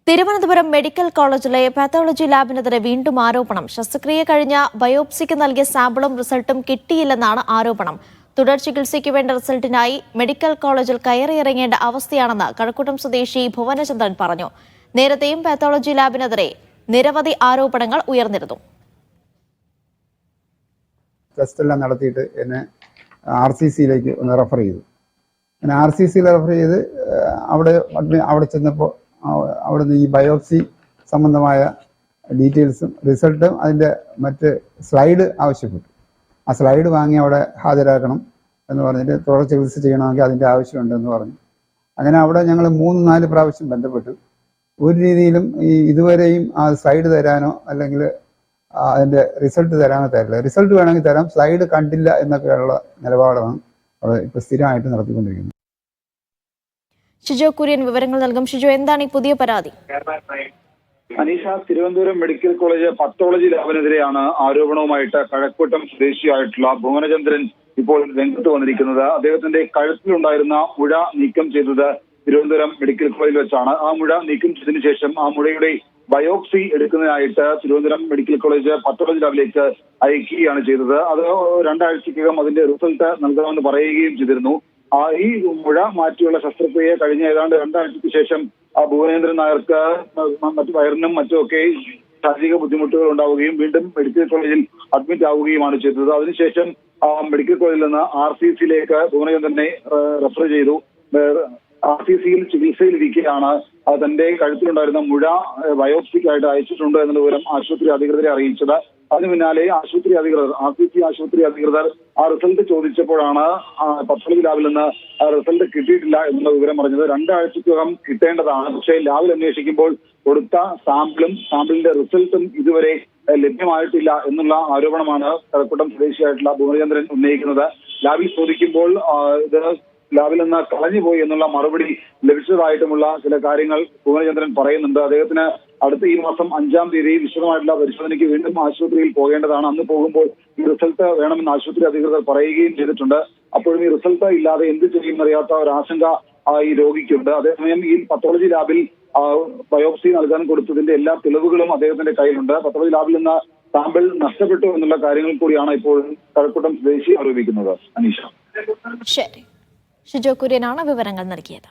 Thiruvananthapuram medical കോളേജിലെ pathology ലാബിനെതിരെ വീണ്ടും ആരോപണം. ശസ്ത്രക്രിയ കഴിഞ്ഞ ബയോപ്സിക്ക് നൽകിയ സാമ്പിളും റിസൾട്ടും കിട്ടിയില്ലെന്നാണ് ആരോപണം. തുടർ ചികിത്സയ്ക്ക് വേണ്ട റിസൾട്ടിനായി മെഡിക്കൽ കോളേജിൽ കയറിയിറങ്ങേണ്ട അവസ്ഥയാണെന്ന് കഴക്കൂട്ടം സ്വദേശി ഭുവനചന്ദ്രൻ പറഞ്ഞു. നേരത്തെയും പാത്തോളജി ലാബിനെതിരെ നിരവധി ആരോപണങ്ങൾ ഉയർന്നിരുന്നു. ടെസ്റ്റെല്ലാം നടത്തിയിട്ട് എന്നെ RCCയിലേക്ക് ഒന്ന് റെഫർ ചെയ്തു. അങ്ങനെ RCCയിൽ റെഫർ ചെയ്ത് അവിടെ ചെന്നപ്പോൾ അവിടുന്ന് ഈ ബയോപ്സി സംബന്ധമായ ഡീറ്റെയിൽസും റിസൾട്ടും അതിൻ്റെ മറ്റ് സ്ലൈഡ് ആവശ്യപ്പെട്ടു. ആ സ്ലൈഡ് വാങ്ങി അവിടെ ഹാജരാക്കണം എന്ന് പറഞ്ഞിട്ട് തുടർ ചികിത്സ ചെയ്യണമെങ്കിൽ അതിൻ്റെ ആവശ്യമുണ്ടെന്ന് പറഞ്ഞു. അങ്ങനെ അവിടെ ഞങ്ങൾ 3-4 പ്രാവശ്യം ബന്ധപ്പെട്ടു. ഒരു രീതിയിലും ഇതുവരെയും ആ സ്ലൈഡ് തരാനോ അല്ലെങ്കിൽ അതിൻ്റെ റിസൾട്ട് തരാനോ തരില്ല. റിസൾട്ട് വേണമെങ്കിൽ തരാം, സ്ലൈഡ് കണ്ടില്ല എന്നൊക്കെയുള്ള നിലപാടാണ് അവിടെ ഇപ്പോൾ സ്ഥിരമായിട്ട് നടത്തിക്കൊണ്ടിരിക്കുന്നത്. ഷിജോ കുര്യൻ വിവരങ്ങൾ നൽകും. ഷിജോ, എന്താണ് ഈ പുതിയ പരാതി? Aneesha, Thiruvananthapuram medical college pathology ലാബിനെതിരെയാണ് ആരോപണവുമായിട്ട് കഴക്കൂട്ടം സ്വദേശിയായിട്ടുള്ള ഭുവനചന്ദ്രൻ ഇപ്പോൾ രംഗത്ത് വന്നിരിക്കുന്നത്. അദ്ദേഹത്തിന്റെ കഴുത്തിലുണ്ടായിരുന്ന മുഴ നീക്കം ചെയ്തത് തിരുവനന്തപുരം മെഡിക്കൽ കോളേജിൽ വെച്ചാണ്. ആ മുഴ നീക്കം ചെയ്തതിനു ശേഷം ആ മുഴയുടെ ബയോപ്സി എടുക്കുന്നതിനായിട്ട് തിരുവനന്തപുരം മെഡിക്കൽ കോളേജ് പത്തോളജി ലാബിലേക്ക് അയക്കുകയാണ് ചെയ്തത്. അത് 2 ആഴ്ചക്കകം അതിന്റെ റിസൾട്ട് നൽകണമെന്ന് പറയുകയും ചെയ്തിരുന്നു. ഈ മുഴ മാറ്റിയുള്ള ശസ്ത്രക്രിയ കഴിഞ്ഞ ഏതാണ്ട് 2 ആഴ്ചയ്ക്ക് ശേഷം ഭുവനേന്ദ്രൻ നായർക്ക് മറ്റു വയറിനും മറ്റുമൊക്കെ ശാരീരിക ബുദ്ധിമുട്ടുകൾ ഉണ്ടാവുകയും വീണ്ടും മെഡിക്കൽ കോളേജിൽ അഡ്മിറ്റ് ആവുകയുമാണ് ചെയ്തത്. അതിനുശേഷം മെഡിക്കൽ കോളേജിൽ നിന്ന് RCCയിലേക്ക് ഭുവനചന്ദ്രനെ റെഫർ ചെയ്തു. RCCയിൽ ചികിത്സയിലിരിക്കെയാണ് തന്റെ കഴുത്തിലുണ്ടായിരുന്ന മുഴ ബയോപ്സിക്കായിട്ട് അയച്ചിട്ടുണ്ട് എന്ന വിവരം ആശുപത്രി അധികൃതരെ അറിയിച്ചത്. അതിനു പിന്നാലെ ആശുപത്രി അധികൃതർ RCC ആശുപത്രി അധികൃതർ ആ റിസൾട്ട് ചോദിച്ചപ്പോഴാണ് പത്തോളജി ലാബിൽ നിന്ന് റിസൾട്ട് കിട്ടിയിട്ടില്ല എന്നുള്ള വിവരം പറഞ്ഞത്. 2 ആഴ്ചക്കകം കിട്ടേണ്ടതാണ്. പക്ഷേ ലാബിൽ അന്വേഷിക്കുമ്പോൾ കൊടുത്ത സാമ്പിളിന്റെ റിസൾട്ടും ഇതുവരെ ലഭ്യമായിട്ടില്ല എന്നുള്ള ആരോപണമാണ് കഴക്കൂട്ടം സ്വദേശിയായിട്ടുള്ള ഭുവനചന്ദ്രൻ ഉന്നയിക്കുന്നത്. ലാബിൽ ചോദിക്കുമ്പോൾ ഇത് ലാബിൽ നിന്ന് കളഞ്ഞുപോയി എന്നുള്ള മറുപടി ലഭിച്ചതായിട്ടുമുള്ള ചില കാര്യങ്ങൾ ഭുവനചന്ദ്രൻ പറയുന്നുണ്ട്. അദ്ദേഹത്തിന് അടുത്ത ഈ മാസം 5-ാം തീയതി വിശദമായിട്ടുള്ള പരിശോധനയ്ക്ക് വീണ്ടും ആശുപത്രിയിൽ പോകേണ്ടതാണ്. അന്ന് പോകുമ്പോൾ ഈ റിസൾട്ട് വേണമെന്ന് ആശുപത്രി അധികൃതർ പറയുകയും ചെയ്തിട്ടുണ്ട്. അപ്പോഴും ഈ റിസൾട്ട് ഇല്ലാതെ എന്ത് ചെയ്യുമെന്നറിയാത്ത ഒരു ആശങ്ക ഈ രോഗിക്കുണ്ട്. അതേസമയം ഈ പത്തോളജി ലാബിൽ ബയോപ്സി നൽകാൻ കൊടുത്തതിന്റെ എല്ലാ തെളിവുകളും അദ്ദേഹത്തിന്റെ കയ്യിലുണ്ട്. പത്തോളജി ലാബിൽ നിന്ന് സാമ്പിൾ നഷ്ടപ്പെട്ടു എന്നുള്ള കാര്യങ്ങൾ കൂടിയാണ് ഇപ്പോൾ കഴക്കൂട്ടം സ്വദേശി ആരോപിക്കുന്നത്. അനീഷ. ശരി, ഷിജോ കുര്യനാണ് വിവരങ്ങൾ നൽകിയത്.